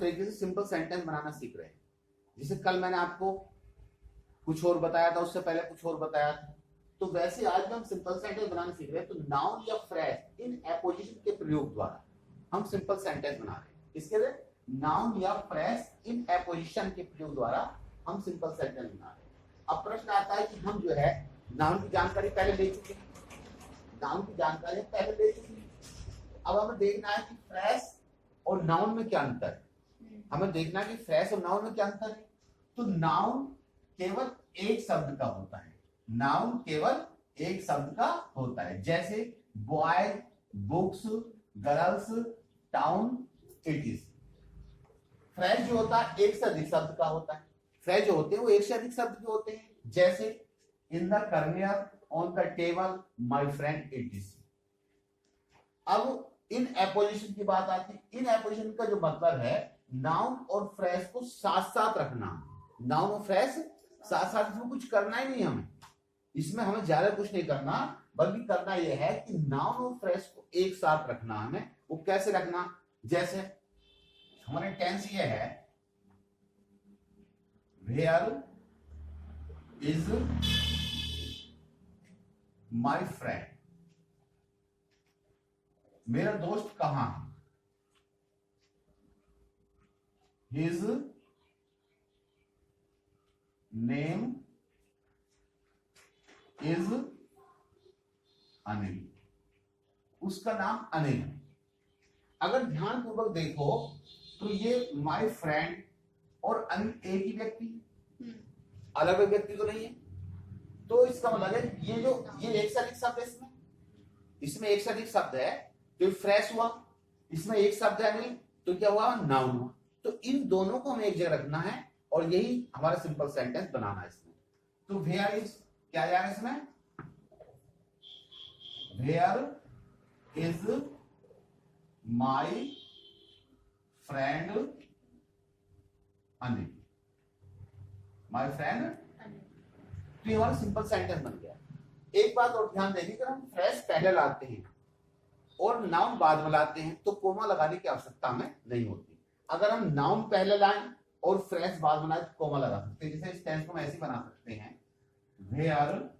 तरीके से simple sentence बनाना सीख रहे हैं। जैसे कल मैंने आपको कुछ और बताया था, उससे पहले कुछ और बताया था, तो वैसे आज भी हम सिंपल सेंटेंस बनाना सीख रहे हैं। तो नाउन या फ्रेज इन एपोजिशन के प्रयोग द्वारा हम सिंपल सेंटेंस बना रहे हैं। इसके लिए नाउन या फ्रेज इन एपोजिशन के प्रयोग द्वारा हम सिंपल सेंटेंस बना रहे हैं। अब प्रश्न आता है कि हम जो है नाउन की जानकारी पहले ले चुके हैं, नाउन की जानकारी पहले ले चुके हैं, अब हमें देखना है कि फ्रेज और नाउन में क्या अंतर है। हमें देखना है कि फ्रेज और नाउन में क्या अंतर है। तो नाउन केवल एक शब्द का होता है, नाउन केवल एक शब्द का होता है। जैसे boy, books, girls, town, it is. Phrase जो होता है एक से अधिक शब्द का होता है। फ्रेज जो होते हैं वो एक से अधिक शब्द के होते हैं। जैसे in the corner, on the table, my friend, it is. अब इन एपोजिशन की बात आती है। इन एपोजिशन का जो मतलब है नाउन और फ्रेज को साथ साथ रखना। नाउन और फ्रेज साथ साथ, इसमें कुछ करना ही नहीं हमें, इसमें हमें ज्यादा कुछ नहीं करना, बल्कि करना यह है कि नाउन और फ्रेज को एक साथ रखना हमें। वो कैसे रखना, जैसे हमारे टेंस ये है वेयर इज माई फ्रेंड, मेरा दोस्त कहां है। हिज नेम इज अनिल, उसका नाम अनिल है। अगर ध्यान पूर्वक देखो तो ये माय फ्रेंड और अनिल एक ही व्यक्ति, अलग अलग व्यक्ति तो नहीं है। तो इसका मतलब है ये एक से अधिक शब्द है, इसमें एक से अधिक शब्द है तो फ्रेश हुआ, इसमें एक शब्द है अनिल तो क्या हुआ, नाउन हुआ। तो इन दोनों को हमें एक जगह रखना है और यही हमारा सिंपल सेंटेंस बनाना है इसमें। तो वेयर इज क्या जाएगा इसमें, where is my friend Anil, my friend. तो ये हमारा सिंपल सेंटेंस बन गया। एक बात और ध्यान देंगे, अगर हम फ्रेश पहले लाते हैं और नाउन बाद में लाते हैं तो कोमा लगाने की आवश्यकता हमें नहीं होती। अगर हम नाउन पहले लाएं और फ्रेश बाद में लाएं तो कोमा लगा सकते हैं। जैसे इस टेंस को हम ऐसे बना सकते हैं, where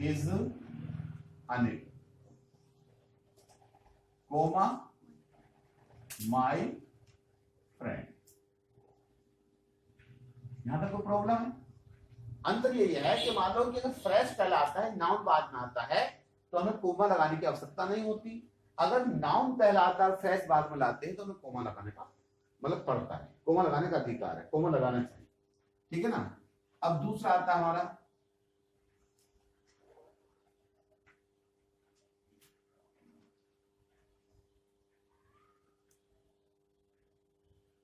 is Anil, comma my friend. यहां तक कोई प्रॉब्लम है? अंतर ये है कि मान लो कि अगर फ्रेश पहले आता है, नाउन बाद में आता है, तो हमें कोमा लगाने की आवश्यकता नहीं होती। अगर नाउन पहला आता है, फ्रेश बाद में लाते हैं, तो हमें कोमा लगाने का मतलब पड़ता है, कोमा लगाने का अधिकार है, कोमा लगाना चाहिए। ठीक है ना। अब दूसरा आता है हमारा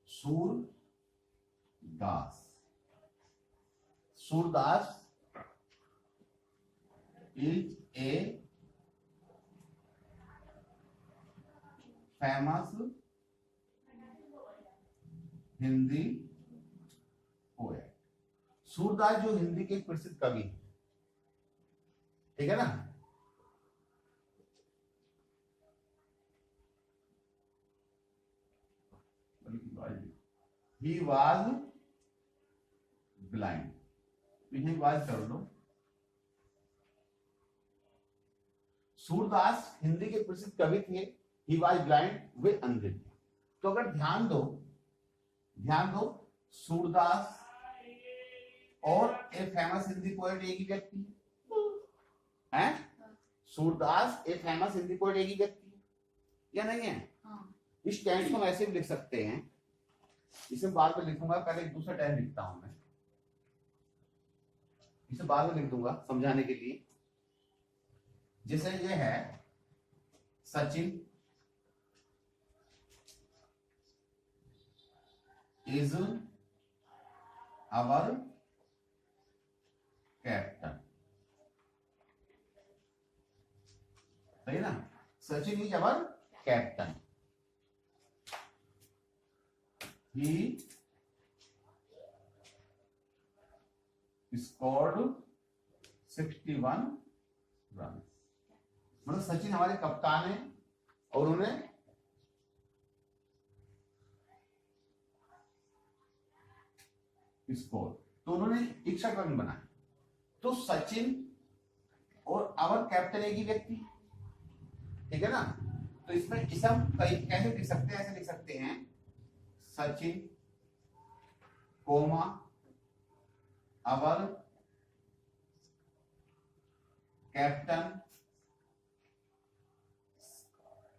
Surdas. Surdas is a famous Hindi poet. Surdas जो हिंदी के प्रसिद्ध कवि है, ठीक है ना। He was blind, he was कर लो। सूरदास हिंदी के प्रसिद्ध कवि थे, he was blind, वे अंधे थे। तो अगर ध्यान दो सूरदास और ए फेमस हिंदी पोएट एक ही व्यक्ति है। सूरदास ए फेमस हिंदी पोएट एक ही व्यक्ति है या नहीं है? इस टेंस को हम ऐसे भी लिख सकते हैं, इसे बाद में लिखूंगा, पहले एक दूसरा टेंस लिखता हूं मैं, इसे बाद में लिख दूंगा समझाने के लिए। जैसे ये है सचिन इज आवर कैप्टन, सही ना। Sachin is our captain, he scored 61 run. मतलब सचिन हमारे कप्तान हैं और उन्हें स्कोर, तो उन्होंने 61 रन बनाए। तो सचिन और आवर कैप्टन एक ही व्यक्ति, ठीक है ना। तो इसमें इसे हम कैसे लिख सकते हैं, ऐसे लिख सकते हैं Sachin comma our captain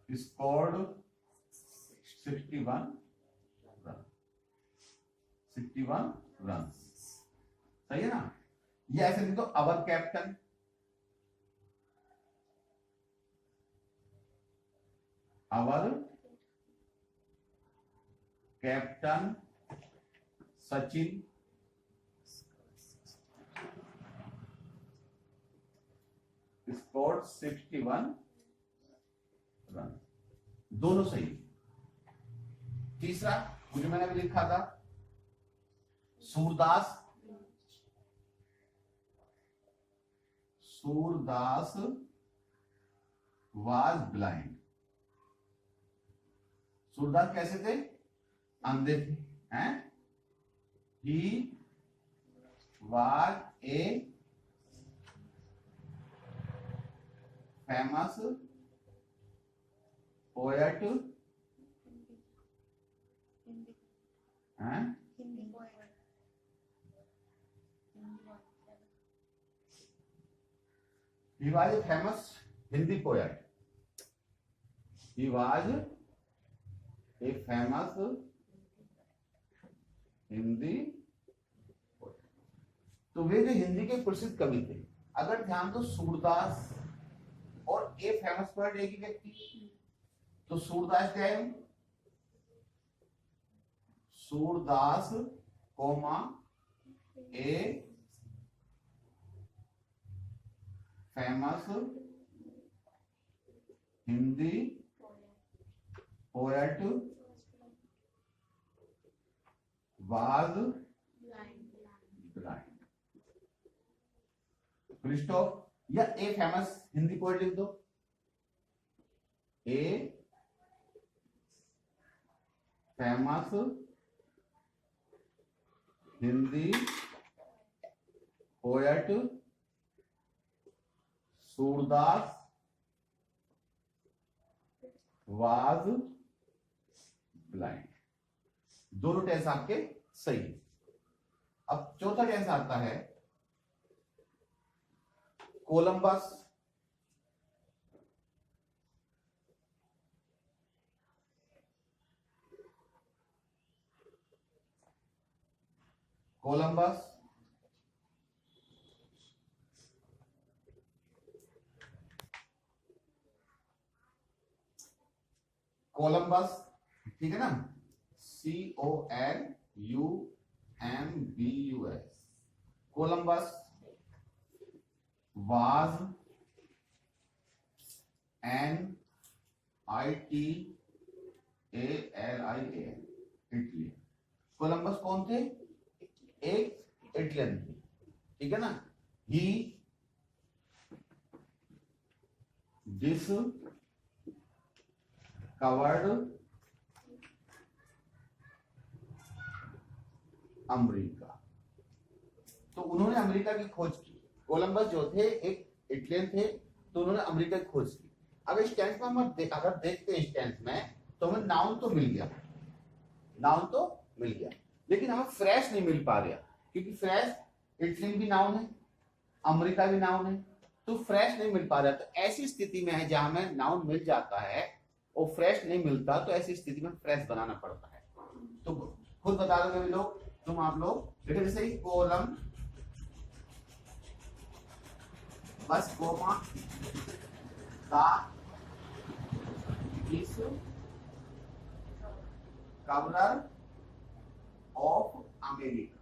scored 61 run, सही है ना। ये ऐसे लिख दो, our captain Sachin scored 61 run, दोनों सही। तीसरा मुझे मैंने अभी लिखा था सूरदास वाज ब्लाइंड। सूरदास कैसे थे, अंधे थे, हैं। He was a famous poet, हैं। He was a famous Hindi poet. He was a famous Hindi poet. तो वे जो हिंदी के प्रसिद्ध कवि थे, अगर ध्यान दो सूरदास और ए फेमस पोएट एक ही व्यक्ति, तो सूरदास क्या है, Surdas comma a famous Hindi poet was blind. क्रिस्टोफ या ए फेमस हिंदी पोएट लिख दो, a famous Hindi poet Surdas was blind. दोनों टेंस आपके सही। अब चौथा टेंस आता है कोलंबस कोलंबस, ठीक है ना, COLUMBUS। Columbus was NITALIAN, Italy. Columbus कौन थे, एक इटलियन थे, ठीक है ना। ही डिस्कवर्ड अमेरिका, तो उन्होंने अमेरिका की खोज की। कोलंबस जो थे एक इटलियन थे, तो उन्होंने अमेरिका की खोज की। अब इस टेंस में हम अगर देखते हैं इस टेंस में, तो हमें नाउन तो मिल गया, लेकिन हमें फ्रेश नहीं मिल पा रहा, क्योंकि फ्रेश इटली भी नाउन है, अमेरिका भी नाउन है, तो फ्रेश नहीं मिल पा रहा। तो ऐसी स्थिति में है जहां हमें नाउन मिल जाता है और फ्रेश नहीं मिलता, तो ऐसी स्थिति में फ्रेश बनाना पड़ता है। तो खुद बता दोगे भी लोग, आप लोग देखो, जैसे ही कोलम बस कोमा का इस कवरर of America,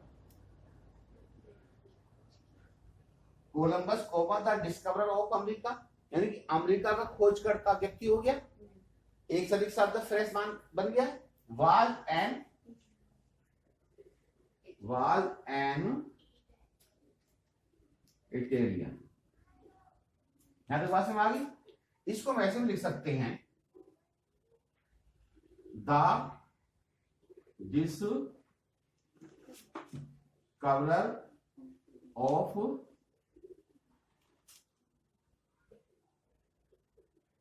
Columbus comma the discoverer of America, यानी कि अमेरिका का खोजकर्ता व्यक्ति हो गया, एक से अधिक शब्द फ्रेश बन गया। वाज एन इटालियन, यहां तक बात समझ आ गई। इसको हम ऐसे भी लिख सकते हैं, the coverer of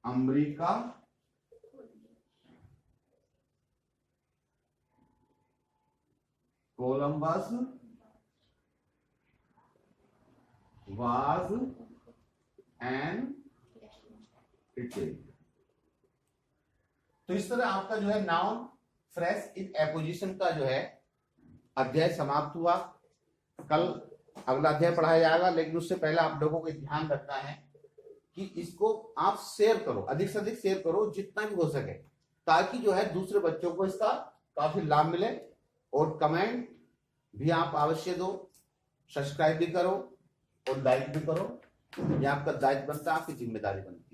America Columbus was an Italy. तो इस तरह आपका जो है नाउन फ्रेश इन एपोजिशन का जो है अध्याय समाप्त हुआ। कल अगला अध्याय पढ़ाया जाएगा, लेकिन उससे पहले आप लोगों को ध्यान रखना है कि इसको आप शेयर करो, अधिक से अधिक शेयर करो जितना भी हो सके, ताकि जो है दूसरे बच्चों को इसका काफी लाभ मिले। और कमेंट भी आप अवश्य दो, सब्सक्राइब भी करो और लाइक भी करो। ये आपका दायित्व बनता है, आपकी जिम्मेदारी बनती है।